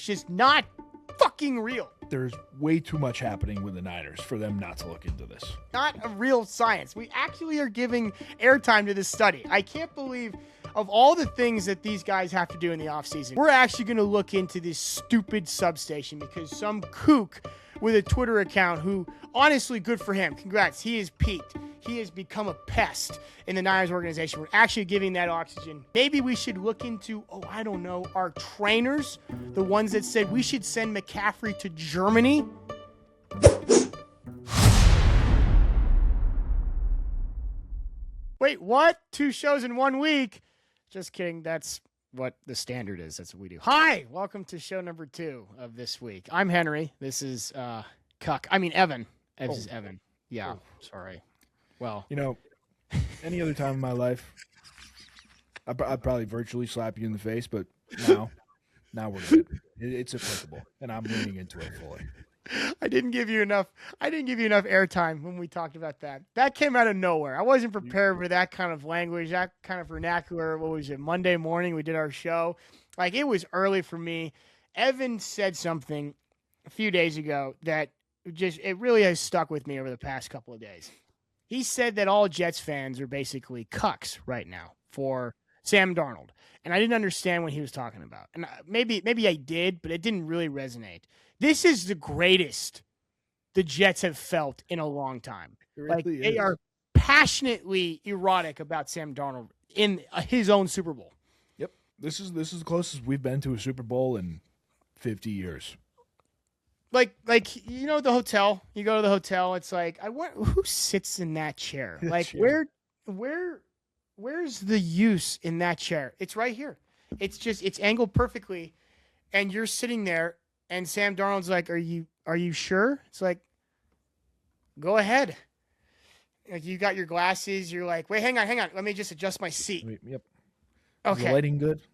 just not fucking real. There's way too much happening with the Niners for them not to look into this. Not a real science. We actually are giving airtime to this study. I can't believe of all the things that these guys have to do in the offseason, we're actually going to look into this stupid substation because some kook with a Twitter account who, honestly, good for him. Congrats. He has peaked. He has become a pest in the Niners organization. We're actually giving that oxygen. Maybe we should look into, I don't know, our trainers, the ones that said we should send McCaffrey to Germany. Wait, what? 2 shows in 1 week? Just kidding. That's what the standard is. That's what we do. Hi, welcome to show number 2 of this week. I'm Henry. This is Evan. This is Evan. Yeah, sorry. Well, any other time in my life, I'd probably virtually slap you in the face, but now we're good. It's applicable, and I'm leaning into it fully. I didn't give you enough airtime when we talked about that. That came out of nowhere. I wasn't prepared for that kind of language, that kind of vernacular. What was it? Monday morning, we did our show. Like, it was early for me. Evan said something a few days ago that it really has stuck with me over the past couple of days. He said that all Jets fans are basically cucks right now for Sam Darnold. And I didn't understand what he was talking about. And maybe I did, but it didn't really resonate. This is the greatest the Jets have felt in a long time. Really they are passionately erotic about Sam Darnold in his own Super Bowl. Yep. This is the closest we've been to a Super Bowl in 50 years. Like the hotel. You go to the hotel. It's like, who sits in that chair? Like, where's the use in that chair? It's right here. It's angled perfectly, and you're sitting there, and Sam Darnold's like, "Are you sure?" It's like, go ahead. Like, you got your glasses. You're like, wait, hang on. Let me just adjust my seat. Yep. Okay. Is the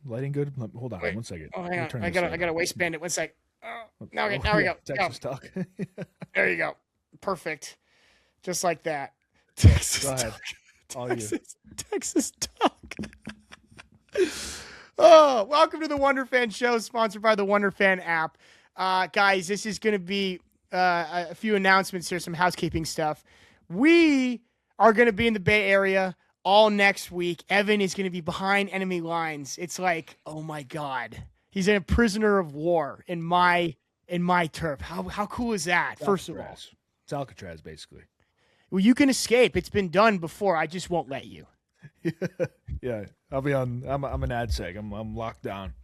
lighting good? Hold on. Wait. 1 second. Oh, hang on. I gotta waistband it. 1 sec. Now we go. Texas talk. There you go. Perfect. Just like that. Texas Go ahead. talk. All you. Texas talk. Oh, welcome to the Wonder Fan Show, sponsored by the Wonder Fan app. Guys, this is going to be a few announcements here, some housekeeping stuff. We are going to be in the Bay Area all next week. Evan is going to be behind enemy lines. It's like, oh my God. He's a prisoner of war in my turf. How cool is that? First of all, It's Alcatraz, basically. Well, you can escape. It's been done before. I just won't let you. Yeah, I'll be on. I'm an ad seg. I'm locked down.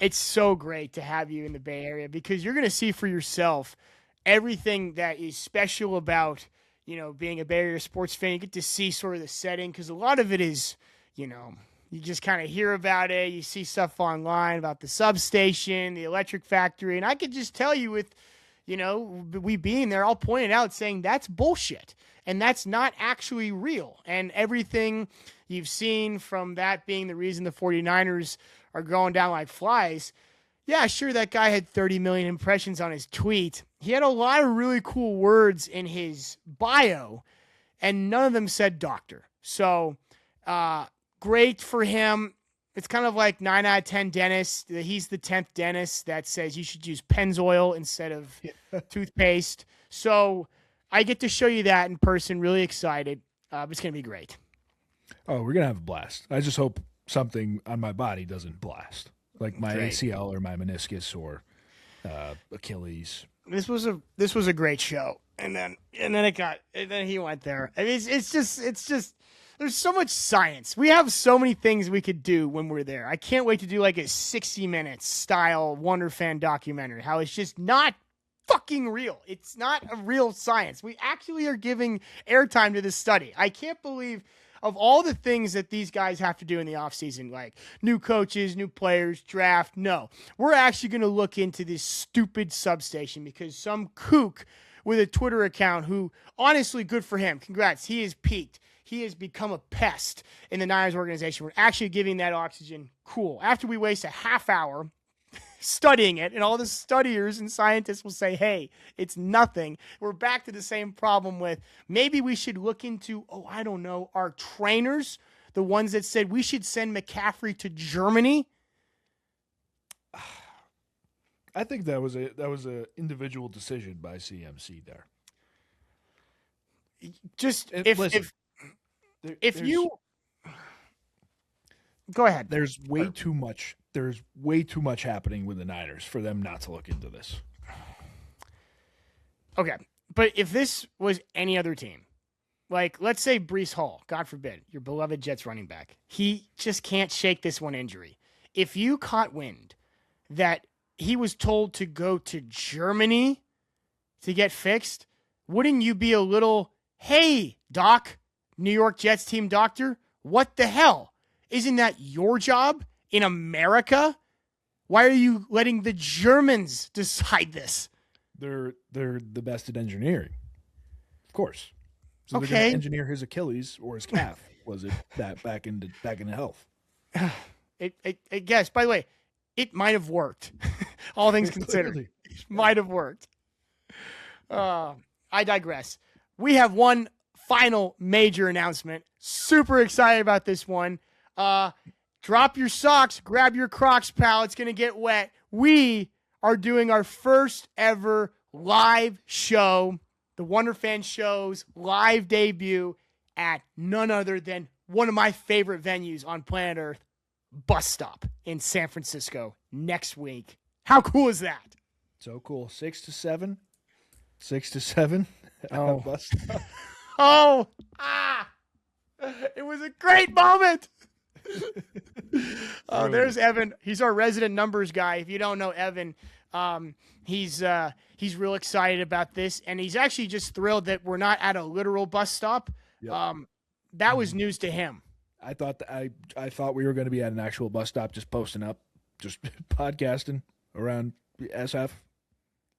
It's so great to have you in the Bay Area because you're going to see for yourself everything that is special about being a Bay Area sports fan. You get to see sort of the setting because a lot of it is you just kind of hear about it. You see stuff online about the substation, the electric factory. And I could just tell you with, we being there, I'll point it out saying that's bullshit. And that's not actually real. And everything you've seen from that being the reason the 49ers are going down like flies. Yeah, sure, that guy had 30 million impressions on his tweet. He had a lot of really cool words in his bio, and none of them said doctor. So, great for him. It's kind of like 9 out of 10 dentists. He's the 10th dentist that says you should use Pennzoil instead of toothpaste. So I get to show you that in person. Really excited. It's going to be great. Oh, we're going to have a blast. I just hope something on my body doesn't blast, like my ACL or my meniscus or Achilles. This was a great show. And then he went there. I mean, it's just there's so much science. We have so many things we could do when we're there. I can't wait to do like a 60 minutes style Wonder Fan documentary. How it's just not fucking real. It's not a real science. We actually are giving airtime to this study. I can't believe of all the things that these guys have to do in the offseason, like new coaches, new players, draft. No, we're actually going to look into this stupid substation because some kook with a Twitter account who, honestly, good for him. Congrats. He has peaked. He has become a pest in the Niners organization. We're actually giving that oxygen. Cool. After we waste a half hour studying it, and all the studiers and scientists will say, hey, it's nothing. We're back to the same problem with maybe we should look into, I don't know, our trainers, the ones that said we should send McCaffrey to Germany. I think that was a individual decision by CMC there. Just Listen, if you go ahead. There's way too much. There's way too much happening with the Niners for them not to look into this. Okay, but if this was any other team, like let's say Breece Hall, God forbid, your beloved Jets running back, he just can't shake this one injury. If you caught wind that he was told to go to Germany to get fixed, wouldn't you be a little, hey, doc, New York Jets team doctor, what the hell? Isn't that your job in America? Why are you letting the Germans decide this? They're the best at engineering, of course. So they're Okay. going to engineer his Achilles or his calf. Was it that back into health? I guess. By the way, it might have worked. All things considered, Clearly. it might have worked. I digress. We have one final major announcement. Super excited about this one. Drop your socks, grab your Crocs, pal. It's going to get wet. We are doing our first ever live show, the Wonder Fan Show's live debut at none other than one of my favorite venues on planet Earth, Bus Stop in San Francisco next week. How cool is that? So cool. 6 to 7. 6 to 7. Oh. Bus stop. It was a great moment. There's Evan. He's our resident numbers guy. If you don't know Evan, he's real excited about this, and he's actually just thrilled that we're not at a literal bus stop. Yep. That was news to him. I thought I thought we were going to be at an actual bus stop, just posting up, just podcasting around SF.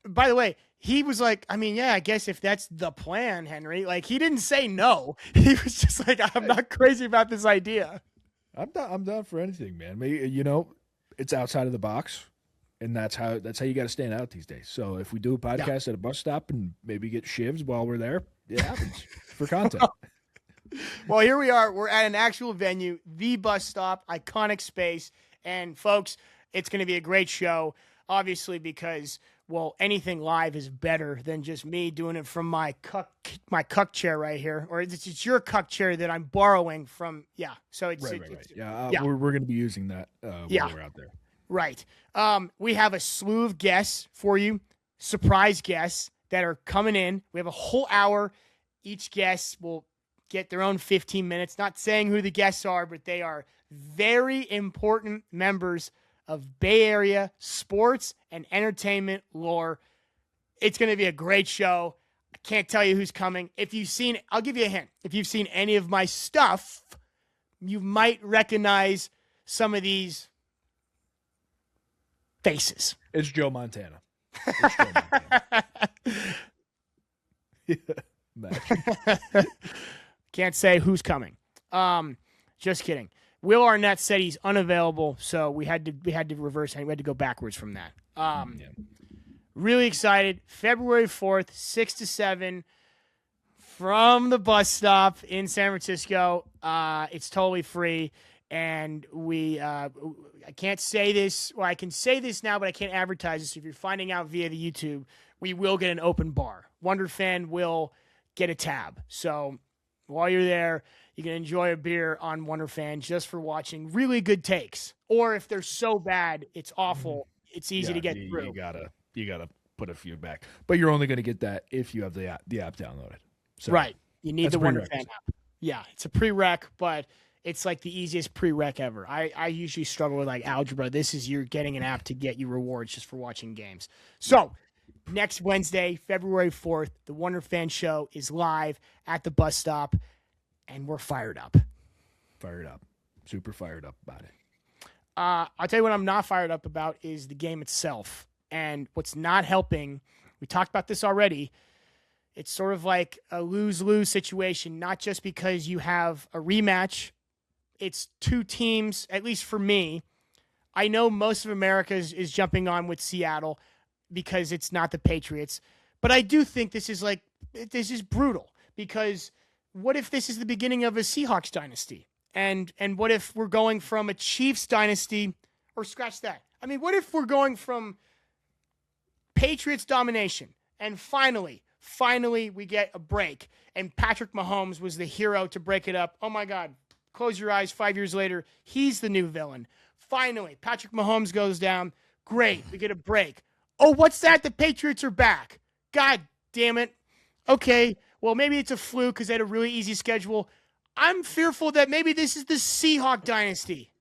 By the way, he was like, I mean, yeah, I guess if that's the plan, Henry. Like, he didn't say no. He was just like, I'm not crazy about this idea. I'm down for anything, man. It's outside of the box, and that's how you got to stand out these days. So if we do a podcast at a bus stop and maybe get shivs while we're there, it happens for content. Well, here we are. We're at an actual venue, the Bus Stop, iconic space, and folks, it's going to be a great show. Obviously, because anything live is better than just me doing it from my cuck chair right here, or it's your cuck chair that I'm borrowing from. Yeah, so it's right. It's, Yeah, we're going to be using that while we're out there. Right. We have a slew of guests for you, surprise guests that are coming in. We have a whole hour. Each guest will get their own 15 minutes. Not saying who the guests are, but they are very important members of Bay Area sports and entertainment lore. It's going to be a great show. I can't tell you who's coming. I'll give you a hint. If you've seen any of my stuff, you might recognize some of these faces. It's Joe Montana. Can't say who's coming. Just kidding. Will Arnett said he's unavailable, so we had to reverse. We had to go backwards from that. Really excited. February 4th, 6 to 7, from the Bus Stop in San Francisco. It's totally free, and I can't say this. Well, I can say this now, but I can't advertise this. If you're finding out via the YouTube, we will get an open bar. Wonder Fan will get a tab. So while you're there, you can enjoy a beer on Wonder Fan just for watching really good takes. Or if they're so bad, it's awful. It's easy to get through. You gotta put a few back, but you're only going to get that if you have the app downloaded. So right. You need the Wonder Fan app. Yeah, it's a prereq, but it's like the easiest prereq ever. I usually struggle with like algebra. This is you're getting an app to get you rewards just for watching games. So next Wednesday, February 4th, the Wonder Fan Show is live at the Bus Stop, and we're fired up. Super fired up about it. I'll tell you what I'm not fired up about is the game itself. And what's not helping, we talked about this already, it's sort of like a lose-lose situation, not just because you have a rematch. It's two teams, at least for me. I know most of America is jumping on with Seattle because it's not the Patriots. But I do think this is brutal, because what if this is the beginning of a Seahawks dynasty? And what if we're going from a Chiefs dynasty, or scratch that? I mean, what if we're going from Patriots domination. And finally, we get a break. And Patrick Mahomes was the hero to break it up. Oh my God. Close your eyes. 5 years later, he's the new villain. Finally, Patrick Mahomes goes down. Great. We get a break. Oh, what's that? The Patriots are back. God damn it. Okay. Well, maybe it's a fluke because they had a really easy schedule. I'm fearful that maybe this is the Seahawk dynasty.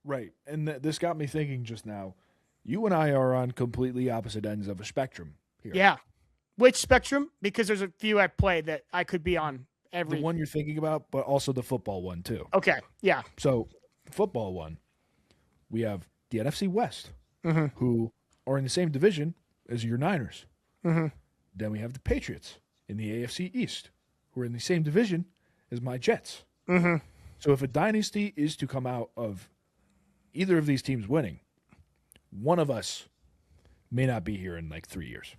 Right. And this got me thinking just now. You and I are on completely opposite ends of a spectrum here. Yeah. Which spectrum? Because there's a few at play that I could be on every. The one you're thinking about, but also the football one too. Okay. Yeah. So, football one, we have the NFC West, who are in the same division as your Niners. Then we have the Patriots in the AFC East, who are in the same division as my Jets. So if a dynasty is to come out of either of these teams winning, one of us may not be here in like 3 years.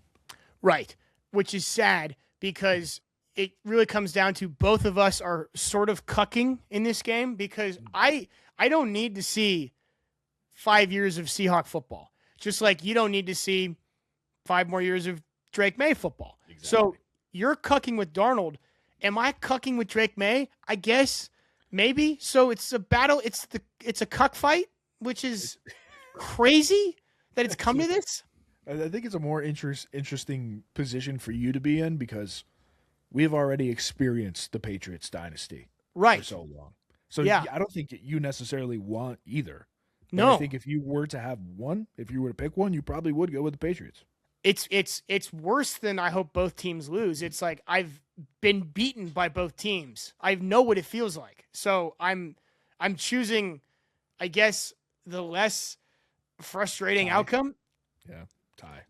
Right. Which is sad because it really comes down to both of us are sort of cucking in this game because I don't need to see 5 years of Seahawk football. Just like you don't need to see 5 more years of Drake May football. Exactly. So you're cucking with Darnold. Am I cucking with Drake May? I guess maybe. So it's a battle. It's a cuck fight, which is crazy that it's come to this. I think it's a more interesting position for you to be in because we've already experienced the Patriots dynasty for so long. So yeah. I don't think you necessarily want either. No. I think if you were to have one, if you were to pick one, you probably would go with the Patriots. It's worse than I hope both teams lose. It's like I've been beaten by both teams. I know what it feels like. So I'm choosing, I guess, the less frustrating outcome. Yeah, tie.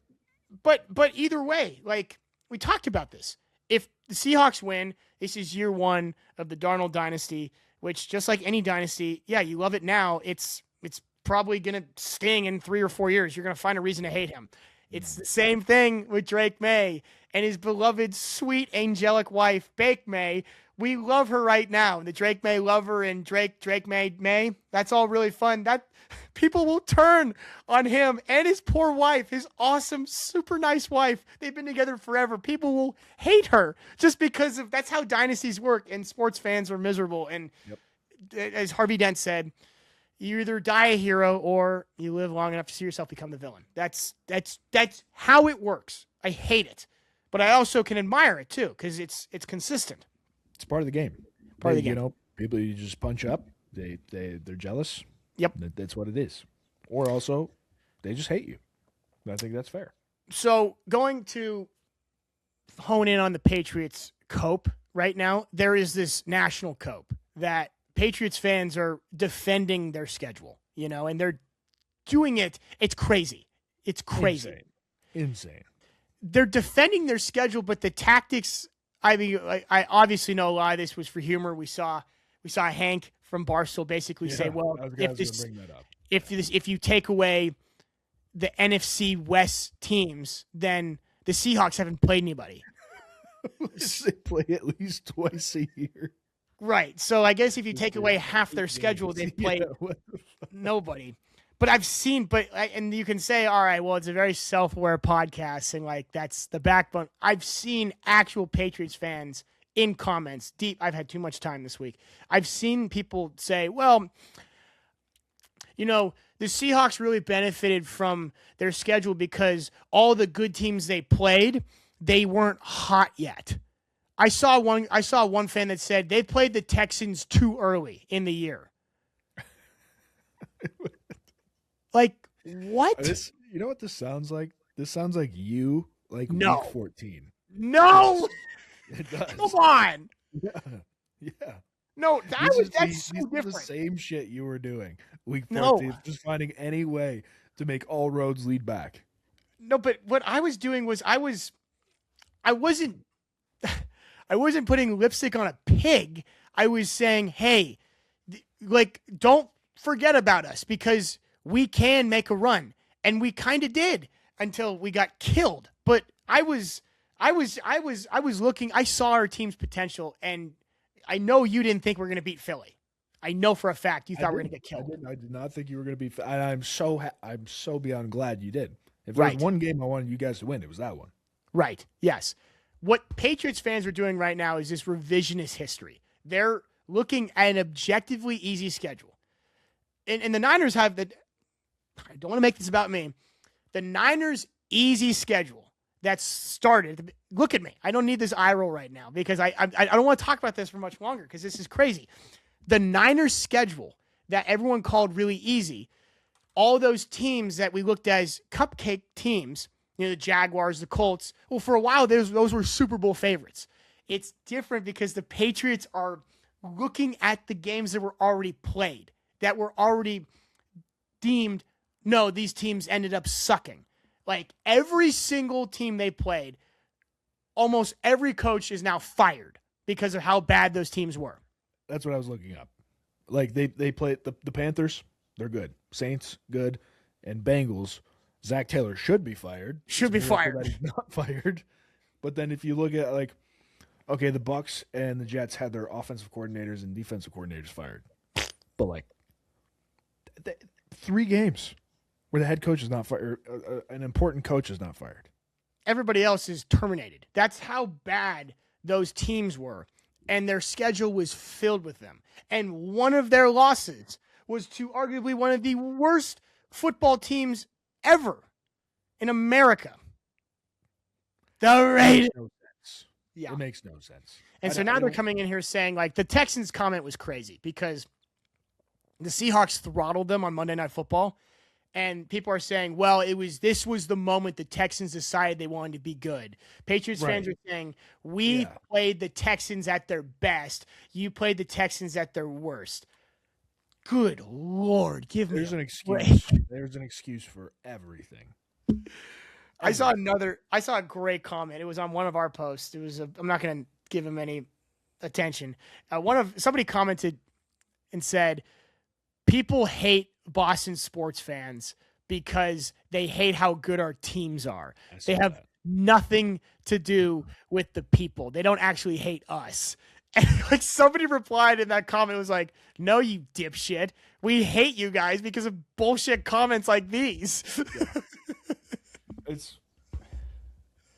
But either way, like we talked about this. If the Seahawks win, this is year one of the Darnold dynasty, which just like any dynasty, yeah, you love it now. It's probably going to sting in 3 or 4 years. You're going to find a reason to hate him. It's the same thing with Drake May and his beloved, sweet, angelic wife, Bake May. We love her right now. The Drake May lover and Drake May. That's all really fun. That people will turn on him and his poor wife, his awesome, super nice wife. They've been together forever. People will hate her just because that's how dynasties work. And sports fans are miserable. And as Harvey Dent said, you either die a hero or you live long enough to see yourself become the villain. That's how it works. I hate it, but I also can admire it too because it's consistent. It's part of the game. You know, people you just punch up. They're jealous. Yep, that's what it is. Or also, they just hate you. I think that's fair. So going to hone in on the Patriots cope right now, there is this national cope that Patriots fans are defending their schedule, you know, and they're doing it. It's crazy. It's crazy. Insane. They're defending their schedule, but the tactics, I mean, I obviously know a lot of this was for humor. We saw Hank from Barstool basically say, well, if you take away the NFC West teams, then the Seahawks haven't played anybody. They play at least twice a year. Right. So I guess if you take away half their schedule, they've played nobody. But I've seen, and you can say, all right, well, it's a very self-aware podcast, and like that's the backbone. I've seen actual Patriots fans in comments, deep. I've had too much time this week. I've seen people say, well, you know, the Seahawks really benefited from their schedule because all the good teams they played, they weren't hot yet. I saw one fan that said they played the Texans too early in the year. Like what? You know what this sounds like? This sounds like you week 14. No, it does. Come on. Yeah. No, that's so different. The same shit you were doing week 14, just finding any way to make all roads lead back. No, but what I was doing was I wasn't putting lipstick on a pig. I was saying, hey, like, don't forget about us because we can make a run. And we kind of did until we got killed. But I was looking, I saw our team's potential, and I know you didn't think we were going to beat Philly. I know for a fact you thought we were going to get killed. I did not think you were going to be, and I'm so beyond glad you did. If there was Right. one game I wanted you guys to win, it was that one. Right. Yes. What Patriots fans are doing right now is this revisionist history. They're looking at an objectively easy schedule. And the Niners have the, I don't want to make this about me. The Niners' easy schedule that started. Look at me. I don't need this eye roll right now because I don't want to talk about this for much longer because this is crazy. The Niners' schedule that everyone called really easy, all those teams that we looked at as cupcake teams, the Jaguars, the Colts, well, for a while, those were Super Bowl favorites. It's different because the Patriots are looking at the games that were already played, that were already deemed, no, these teams ended up sucking. Like every single team they played, almost every coach is now fired because of how bad those teams were. That's what I was looking up. Like they played the Panthers, they're good. Saints, good. And Bengals, Zach Taylor should be fired. Should be fired. That he's not fired. But then if you look at okay, the Bucks and the Jets had their offensive coordinators and defensive coordinators fired. But 3 games where the head coach is not fired, an important coach is not fired. Everybody else is terminated. That's how bad those teams were. And their schedule was filled with them. And one of their losses was to arguably one of the worst football teams ever in America. The Raiders. No sense. Yeah. It makes no sense. And so now they're coming in here saying, the Texans comment was crazy because the Seahawks throttled them on Monday Night Football. And people are saying, well, this was the moment the Texans decided they wanted to be good. Patriots fans are saying, we played the Texans at their best. You played the Texans at their worst. Good Lord, There's an excuse. There's an excuse for everything. I saw a great comment. It was on one of our posts. I'm not going to give him any attention. Somebody commented and said, people hate Boston sports fans because they hate how good our teams are. They have nothing to do with the people. They don't actually hate us. And somebody replied in that comment was like, no, you dipshit. We hate you guys because of bullshit comments like these.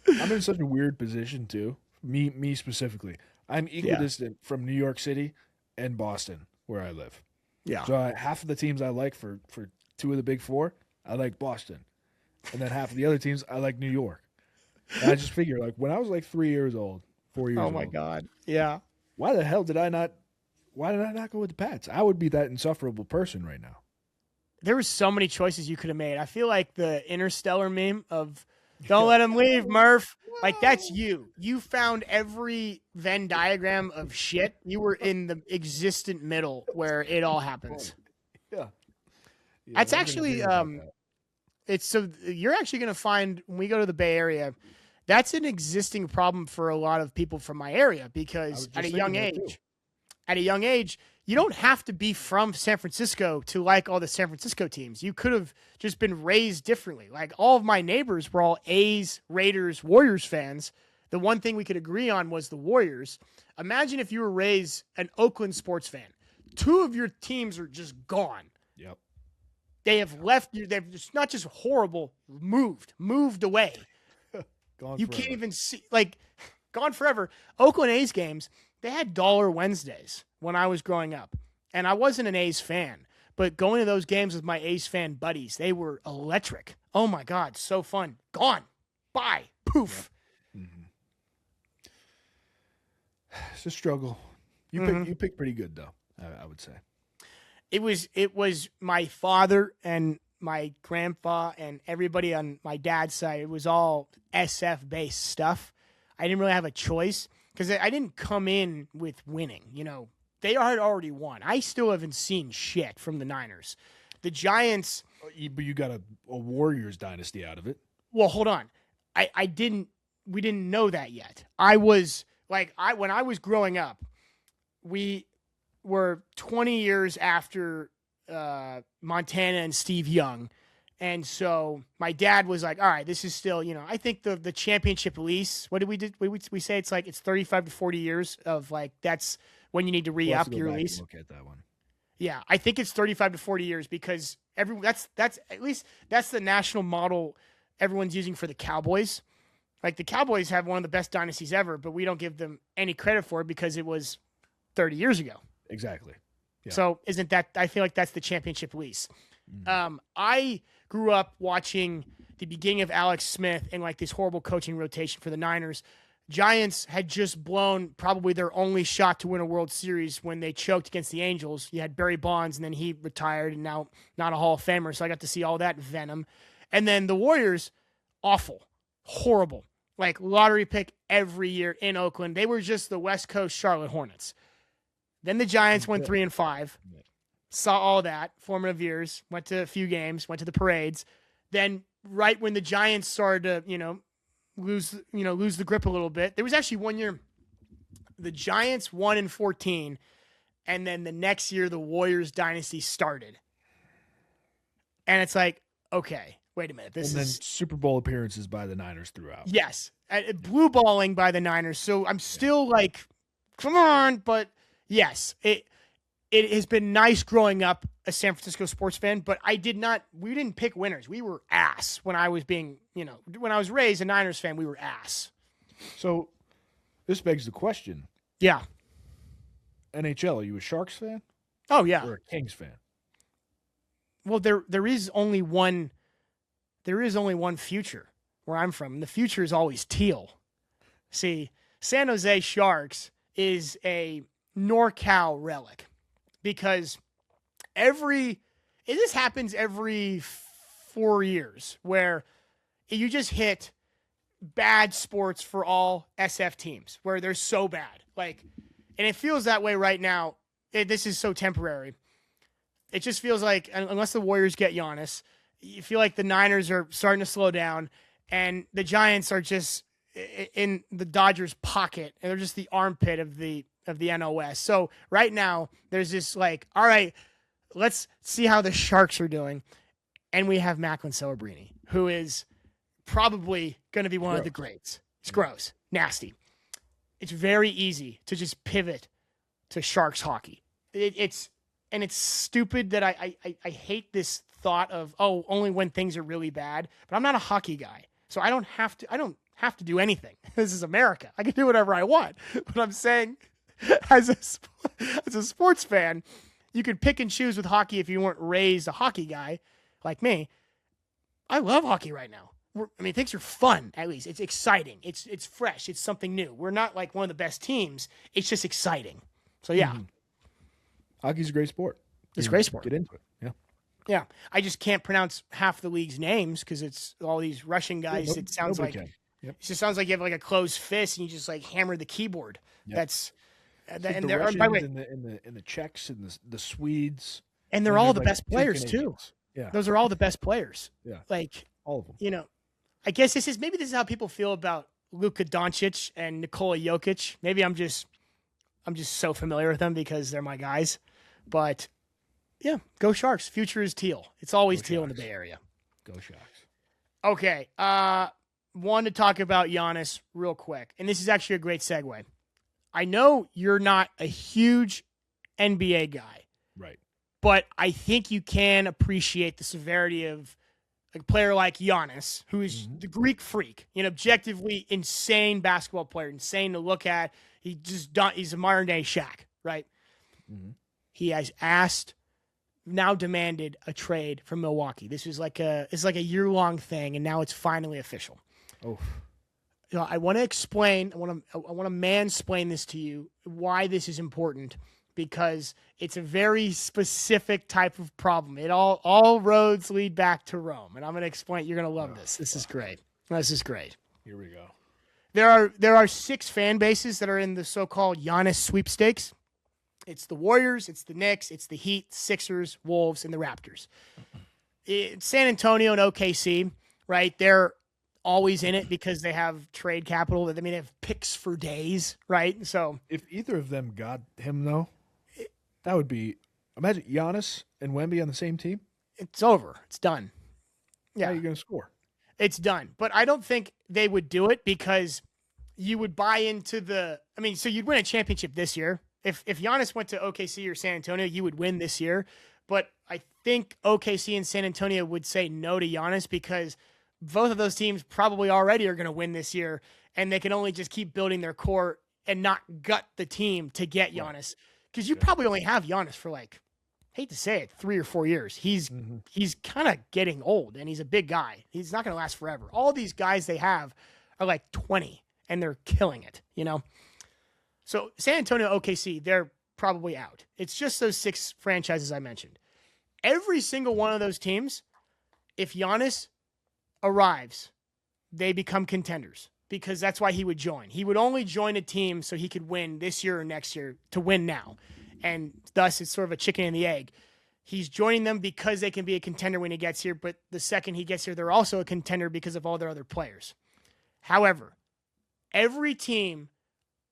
I'm in such a weird position too. Me specifically. I'm equidistant from New York City and Boston, where I live. Yeah. So half of the teams I like for 2 of the big 4, I like Boston. And then half of the other teams, I like New York. And I just figure, when I was 3 years old, 4 years old. Oh, my God. Yeah. Why did I not go with the Pats? I would be that insufferable person right now. There were so many choices you could have made. I feel like the Interstellar meme of don't let him leave, Murph. That's you. You found every Venn diagram of shit. You were in the existent middle where it all happens. Yeah. That's actually it's so you're actually going to find when we go to the Bay Area, that's an existing problem for a lot of people from my area because at a young age, you don't have to be from San Francisco to like all the San Francisco teams. You could have just been raised differently. All of my neighbors were all A's, Raiders, Warriors fans. The one thing we could agree on was the Warriors. Imagine if you were raised an Oakland sports fan. 2 of your teams are just gone. Yep. They have left you. They've just not just horrible, moved away. Gone You forever. can't even see, gone forever. Oakland A's games, they had Dollar Wednesdays when I was growing up. And I wasn't an A's fan, but going to those games with my A's fan buddies, they were electric. Oh my God, so fun. Gone. Bye. Poof. Yep. Mm-hmm. It's a struggle. You picked pretty good though, I would say. It was my father and my grandpa and everybody on my dad's side. It was all SF based stuff. I didn't really have a choice because I didn't come in with winning. They had already won. I still haven't seen shit from the Niners. The Giants. But you got a Warriors dynasty out of it. Well, hold on. We didn't know that yet. When I was growing up, we were 20 years after Montana and Steve Young. And so my dad was like, all right, this is still, I think the championship lease, what did we do? We say it's 35 to 40 years of that's when you need to re-up your lease. Look at that one. Yeah. I think it's 35 to 40 years because that's at least that's the national model everyone's using for the Cowboys. Like the Cowboys have one of the best dynasties ever, but we don't give them any credit for it because it was 30 years ago. Exactly. Yeah. So isn't that, I feel like that's the championship lease. I grew up watching the beginning of Alex Smith and like this horrible coaching rotation for the Niners. Giants had just blown probably their only shot to win a World Series when they choked against the Angels. You had Barry Bonds, and then he retired and now not a Hall of Famer. So I got to see all that venom. And then the Warriors, awful, horrible, like lottery pick every year in Oakland. They were just the West Coast Charlotte Hornets. Then the Giants went 3-5, saw all that, formative years, went to a few games, went to the parades. Then right when the Giants started to, lose the grip a little bit, there was actually one year the Giants 1-14, and then the next year the Warriors dynasty started. And it's like, okay, wait a minute. Then Super Bowl appearances by the Niners throughout. Yes. Blue balling by the Niners. So I'm still like, come on. But yes, it has been nice growing up a San Francisco sports fan, but we didn't pick winners. We were ass when I was when I was raised a Niners fan, we were ass. So this begs the question. Yeah. NHL, are you a Sharks fan? Oh yeah. Or a Kings fan? Well, there is only one future where I'm from. And the future is always teal. See, San Jose Sharks is a NorCal relic because this happens every 4 years where you just hit bad sports for all SF teams where they're so bad. Like, and it feels that way right now. This is so temporary. It just feels like unless the Warriors get Giannis, you feel like the Niners are starting to slow down and the Giants are just in the Dodgers' pocket and they're just the armpit of the NOS. So right now there's this like, all right, let's see how the Sharks are doing. And we have Macklin Celebrini, who is probably going to be one of the greats. It's gross, nasty. It's very easy to just pivot to Sharks hockey. It's stupid that I hate this thought of, only when things are really bad, but I'm not a hockey guy. So I don't have to do anything. This is America. I can do whatever I want. But I'm saying as a sports fan, you could pick and choose with hockey if you weren't raised a hockey guy like me. I love hockey right now. Things are fun, at least. It's exciting. It's fresh. It's something new. We're not like one of the best teams. It's just exciting. So, yeah. Mm-hmm. Hockey's a great sport. It's a great sport. Get into it. Yeah. Yeah. I just can't pronounce half the league's names because it's all these Russian guys. It sounds like it just sounds like you have like a closed fist and you just like hammer the keyboard. Yep. That's and the Russians and the Czechs and the Swedes. And they're all the best players too. Yeah. Those are all the best players. Yeah. Like all of them. I guess this is how people feel about Luka Doncic and Nikola Jokic. Maybe I'm just so familiar with them because they're my guys. But yeah, go Sharks. Future is teal. It's always teal in the Bay Area. Go Sharks. Okay. Wanted to talk about Giannis real quick. And this is actually a great segue. I know you're not a huge NBA guy. Right. But I think you can appreciate the severity of a player like Giannis, who is the Greek freak, objectively insane basketball player, insane to look at. He's a modern day Shaq, right? Mm-hmm. He has demanded a trade from Milwaukee. This is like a year-long thing, and now it's finally official. Oh, I want to explain. I want to mansplain this to you. Why this is important. Because it's a very specific type of problem. It all roads lead back to Rome. And I'm going to explain. You're going to love this. This is great. This is great. Here we go. There are 6 fan bases that are in the so-called Giannis sweepstakes. It's the Warriors, it's the Knicks, it's the Heat, Sixers, Wolves, and the Raptors. It's San Antonio and OKC, right? They're always in it because they have trade capital. They have picks for days, right? So if either of them got him, though, that would be – imagine Giannis and Wemby on the same team. It's over. It's done. Yeah. How are you going to score? It's done. But I don't think they would do it because you would buy into so you'd win a championship this year. If Giannis went to OKC or San Antonio, you would win this year. But I think OKC and San Antonio would say no to Giannis because both of those teams probably already are going to win this year, and they can only just keep building their core and not gut the team to get Giannis. Because you probably only have Giannis for hate to say it, 3 or 4 years. He's kind of getting old, and he's a big guy. He's not going to last forever. All these guys they have are like 20, and they're killing it, So San Antonio, OKC, they're probably out. It's just those 6 franchises I mentioned. Every single one of those teams, if Giannis arrives, they become contenders because that's why he would join. He would only join a team so he could win this year or next year to win now. And thus it's sort of a chicken and the egg. He's joining them because they can be a contender when he gets here, but the second he gets here, they're also a contender because of all their other players. However, every team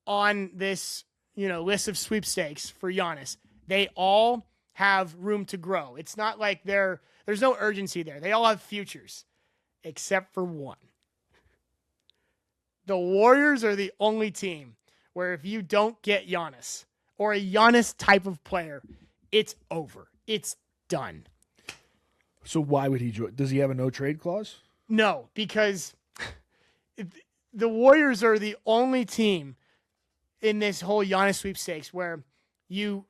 on this, list of sweepstakes for Giannis, they all have room to grow. It's not like there's no urgency there. They all have futures, except for one. The Warriors are the only team where if you don't get Giannis or a Giannis type of player, it's over. It's done. So why would he join? Does he have a no-trade clause? No, because the Warriors are the only team in this whole Giannis sweepstakes where you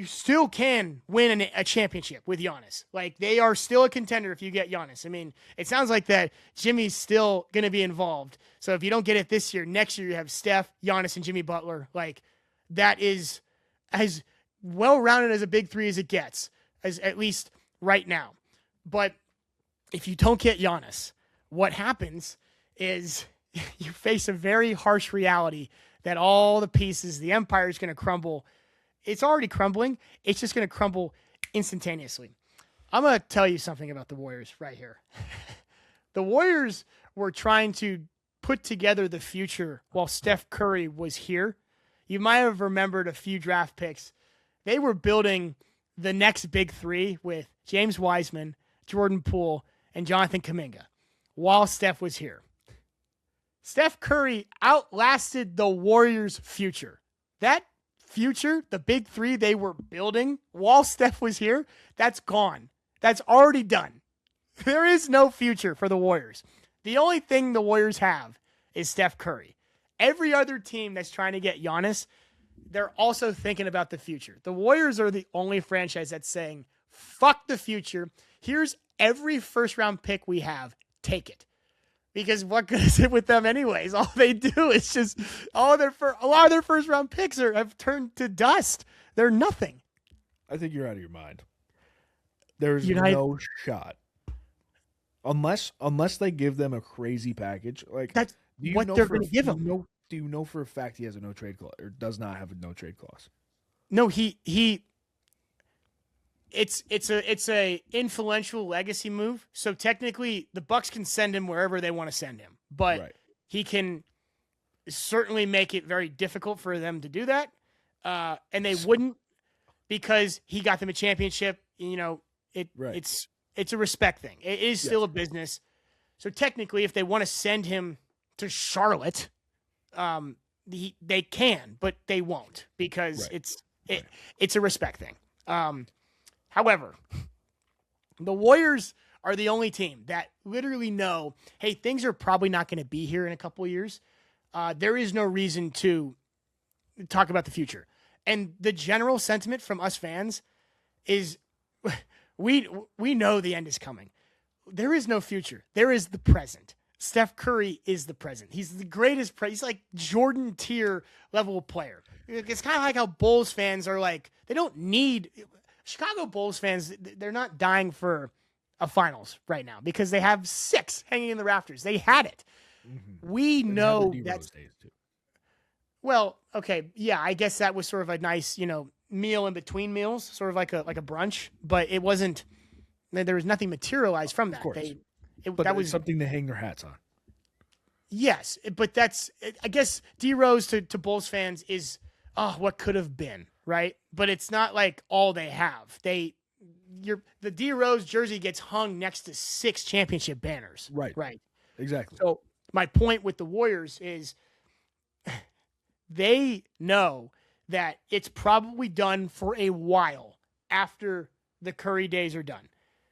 still can win a championship with Giannis. Like, they are still a contender if you get Giannis. I mean, it sounds like that Jimmy's still going to be involved. So if you don't get it this year, next year you have Steph, Giannis, and Jimmy Butler. Like, that is as well-rounded as a big three as it gets, as at least right now. But if you don't get Giannis, what happens is you face a very harsh reality that all the pieces, the empire is going to crumble. It's already crumbling. It's just going to crumble instantaneously. I'm going to tell you something about the Warriors right here. The Warriors were trying to put together the future while Steph Curry was here. You might have remembered a few draft picks. They were building the next big three with James Wiseman, Jordan Poole, and Jonathan Kuminga while Steph was here. Steph Curry outlasted the Warriors' future. That future, the big three they were building while Steph was here, that's gone. That's already done. There is no future for the Warriors. The only thing the Warriors have is Steph Curry. Every other team that's trying to get Giannis, they're also thinking about the future. The Warriors are the only franchise that's saying, fuck the future. Here's every first-round pick we have. Take it. Because what good is it with them anyways? All they do is just a lot of their first round picks have turned to dust. They're nothing. I think you're out of your mind. There's no shot. Unless they give them a crazy package. Like, that's what they're going to give him. Do you know for a fact he has a no trade clause or does not have a no trade clause? No, it's a influential legacy move. So technically the Bucks can send him wherever they want to send him, but he can certainly make it very difficult for them to do that. And they wouldn't, because he got them a championship. It's a respect thing. It is still a business. So technically if they want to send him to Charlotte, they can, but they won't, because it's a respect thing. However, the Warriors are the only team that literally know, hey, things are probably not going to be here in a couple of years. There is no reason to talk about the future. And the general sentiment from us fans is we know the end is coming. There is no future. There is the present. Steph Curry is the present. He's the greatest. He's like Jordan tier level player. It's kind of like how Bulls fans are like, they don't need... Chicago Bulls fans, they're not dying for a finals right now because they have 6 hanging in the rafters. They had it. Mm-hmm. We know that's... Well, okay, yeah, I guess that was sort of a nice, meal in between meals, sort of like a brunch, but it wasn't... There was nothing materialized from that. Of course. But that was something to hang their hats on. Yes, but that's... I guess D Rose to Bulls fans is, what could have been. Right. But it's not like all they have. The D Rose jersey gets hung next to 6 championship banners. Right. Exactly. So my point with the Warriors is they know that it's probably done for a while after the Curry days are done.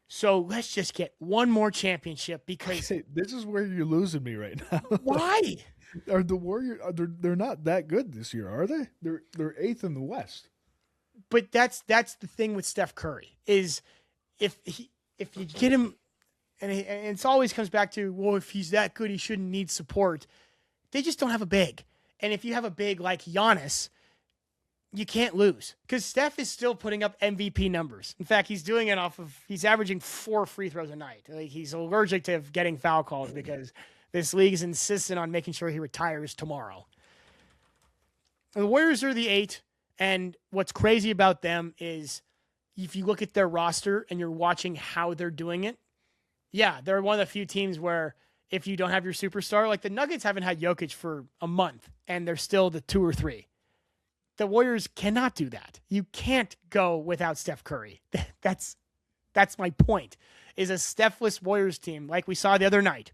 So let's just get one more championship because Hey, this is where you're losing me right now. why? Are the Warriors? They're not that good this year, are they? They're eighth in the West. But that's the thing with Steph Curry is if you get him, and it's always comes back to, well, if he's that good, he shouldn't need support. They just don't have a big. And if you have a big like Giannis, you can't lose because Steph is still putting up MVP numbers. In fact, he's doing it he's averaging 4 free throws a night. Like, he's allergic to getting foul calls because this league is insistent on making sure he retires tomorrow. The Warriors are the 8, and what's crazy about them is if you look at their roster and you're watching how they're doing it, yeah, they're one of the few teams where if you don't have your superstar, like the Nuggets haven't had Jokic for a month, and they're still the 2 or 3. The Warriors cannot do that. You can't go without Steph Curry. That's my point, is a Stephless Warriors team like we saw the other night.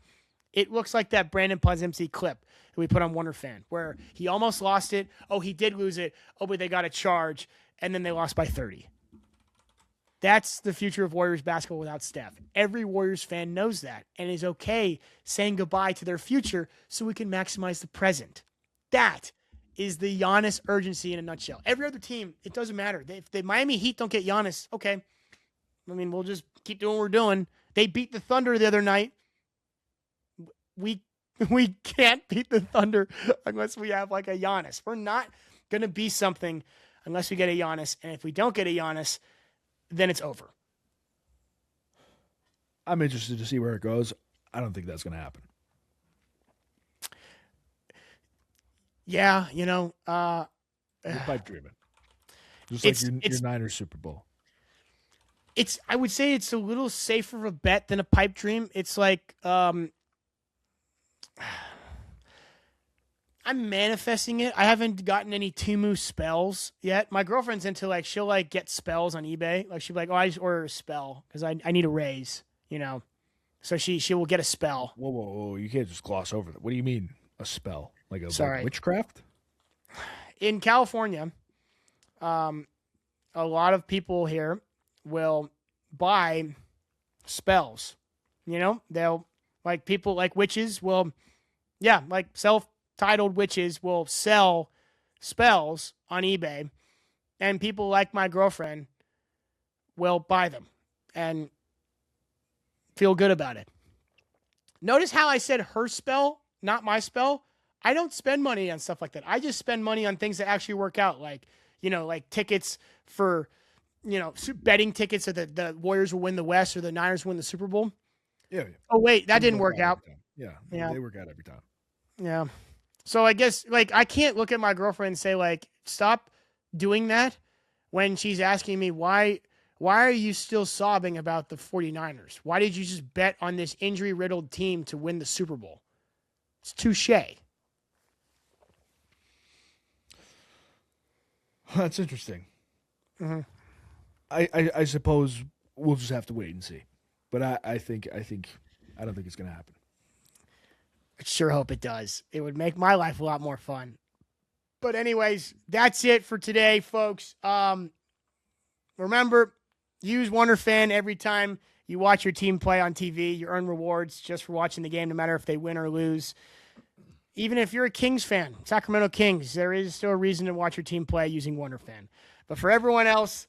It looks like that Brandon Podziemski clip that we put on WonderFan where he almost lost it. Oh, he did lose it. Oh, but they got a charge, and then they lost by 30. That's the future of Warriors basketball without Steph. Every Warriors fan knows that and is okay saying goodbye to their future so we can maximize the present. That is the Giannis urgency in a nutshell. Every other team, it doesn't matter. If the Miami Heat don't get Giannis, okay. I mean, we'll just keep doing what we're doing. They beat the Thunder the other night. We can't beat the Thunder unless we have like a Giannis. We're not going to be something unless we get a Giannis. And if we don't get a Giannis, then it's over. I'm interested to see where it goes. I don't think that's going to happen. Yeah, You're pipe dreaming. Just like your Niners Super Bowl. I would say it's a little safer of a bet than a pipe dream. It's like I'm manifesting it. I haven't gotten any Temu spells yet. My girlfriend's into like she'll like get spells on eBay. Like she'll be like, oh, I just ordered a spell because I need a raise, So she will get a spell. Whoa! You can't just gloss over that. What do you mean a spell? Like like witchcraft? In California, a lot of people here will buy spells. They'll like people like witches will, like self-titled witches will sell spells on eBay, and people like my girlfriend will buy them and feel good about it. Notice how I said her spell, not my spell. I don't spend money on stuff like that. I just spend money on things that actually work out, like tickets for, betting tickets so that the Warriors will win the West or the Niners win the Super Bowl. Yeah. Oh, wait, that didn't work out. Yeah, they work out every time. Yeah. So I guess, I can't look at my girlfriend and say, stop doing that when she's asking me, why are you still sobbing about the 49ers? Why did you just bet on this injury-riddled team to win the Super Bowl? It's touche. That's interesting. Mm-hmm. I suppose we'll just have to wait and see. But I don't think it's going to happen. I sure hope it does. It would make my life a lot more fun. But anyways, that's it for today, folks. Remember, use WonderFan every time you watch your team play on TV. You earn rewards just for watching the game, no matter if they win or lose. Even if you're a Kings fan, Sacramento Kings, there is still a reason to watch your team play using WonderFan. But for everyone else,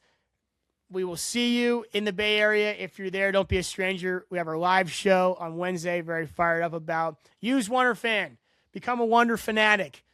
we will see you in the Bay Area. If you're there, don't be a stranger. We have our live show on Wednesday, very fired up about. Use WonderFan. Become a Wonder fanatic.